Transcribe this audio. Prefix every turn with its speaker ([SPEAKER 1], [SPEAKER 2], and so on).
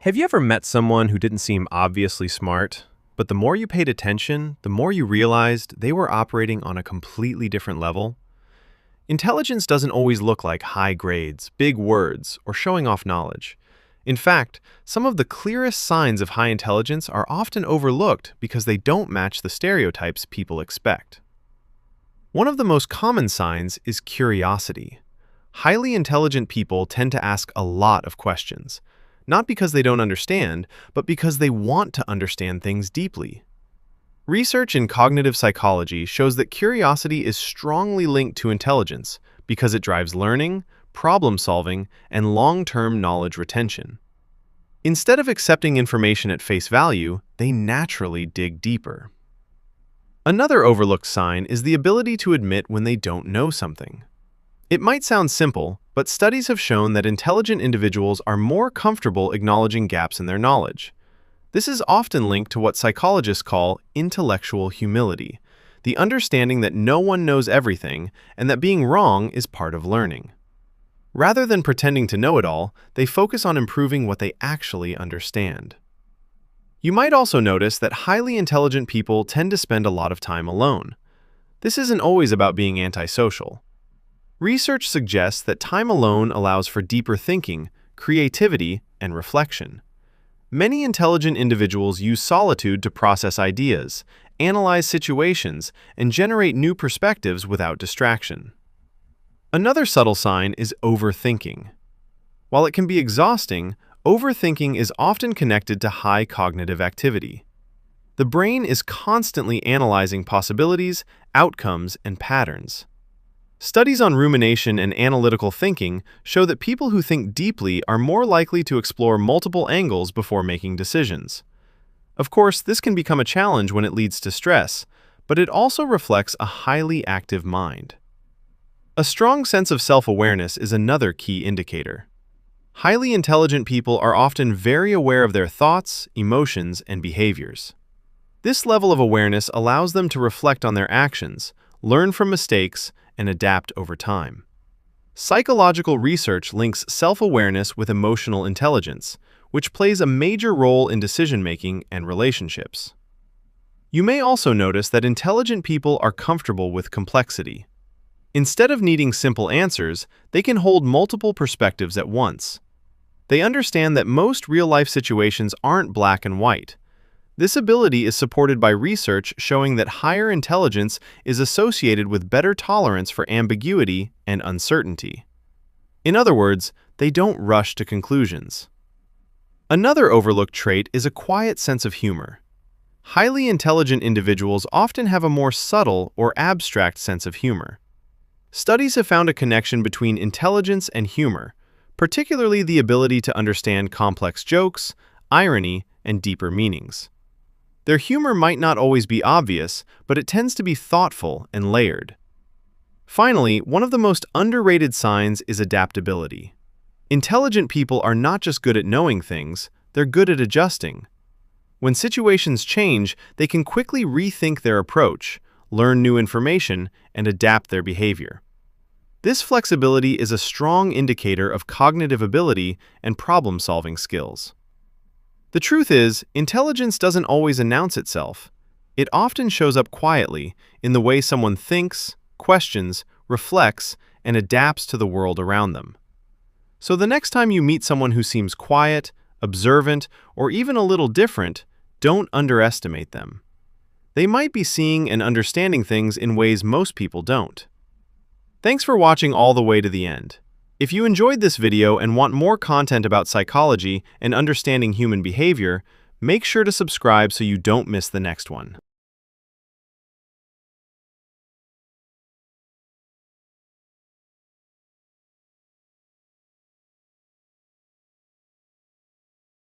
[SPEAKER 1] Have you ever met someone who didn't seem obviously smart, but the more you paid attention, the more you realized they were operating on a completely different level? Intelligence doesn't always look like high grades, big words, or showing off knowledge. In fact, some of the clearest signs of high intelligence are often overlooked because they don't match the stereotypes people expect. One of the most common signs is curiosity. Highly intelligent people tend to ask a lot of questions, not because they don't understand, but because they want to understand things deeply. Research in cognitive psychology shows that curiosity is strongly linked to intelligence because it drives learning, problem-solving, and long-term knowledge retention. Instead of accepting information at face value, they naturally dig deeper. Another overlooked sign is the ability to admit when they don't know something. It might sound simple, but studies have shown that intelligent individuals are more comfortable acknowledging gaps in their knowledge. This is often linked to what psychologists call intellectual humility, the understanding that no one knows everything and that being wrong is part of learning. Rather than pretending to know it all, they focus on improving what they actually understand. You might also notice that highly intelligent people tend to spend a lot of time alone. This isn't always about being antisocial. Research suggests that time alone allows for deeper thinking, creativity, and reflection. Many intelligent individuals use solitude to process ideas, analyze situations, and generate new perspectives without distraction. Another subtle sign is overthinking. While it can be exhausting, overthinking is often connected to high cognitive activity. The brain is constantly analyzing possibilities, outcomes, and patterns. Studies on rumination and analytical thinking show that people who think deeply are more likely to explore multiple angles before making decisions. Of course, this can become a challenge when it leads to stress, but it also reflects a highly active mind. A strong sense of self-awareness is another key indicator. Highly intelligent people are often very aware of their thoughts, emotions, and behaviors. This level of awareness allows them to reflect on their actions, learn from mistakes, and adapt over time. Psychological research links self-awareness with emotional intelligence, which plays a major role in decision-making and relationships. You may also notice that intelligent people are comfortable with complexity. Instead of needing simple answers, they can hold multiple perspectives at once. They understand that most real-life situations aren't black and white. This ability is supported by research showing that higher intelligence is associated with better tolerance for ambiguity and uncertainty. In other words, they don't rush to conclusions. Another overlooked trait is a quiet sense of humor. Highly intelligent individuals often have a more subtle or abstract sense of humor. Studies have found a connection between intelligence and humor, particularly the ability to understand complex jokes, irony, and deeper meanings. Their humor might not always be obvious, but it tends to be thoughtful and layered. Finally, one of the most underrated signs is adaptability. Intelligent people are not just good at knowing things, they're good at adjusting. When situations change, they can quickly rethink their approach, learn new information, and adapt their behavior. This flexibility is a strong indicator of cognitive ability and problem-solving skills. The truth is, intelligence doesn't always announce itself. It often shows up quietly in the way someone thinks, questions, reflects, and adapts to the world around them. So the next time you meet someone who seems quiet, observant, or even a little different, don't underestimate them. They might be seeing and understanding things in ways most people don't. Thanks for watching all the way to the end. If you enjoyed this video and want more content about psychology and understanding human behavior, make sure to subscribe so you don't miss the next one.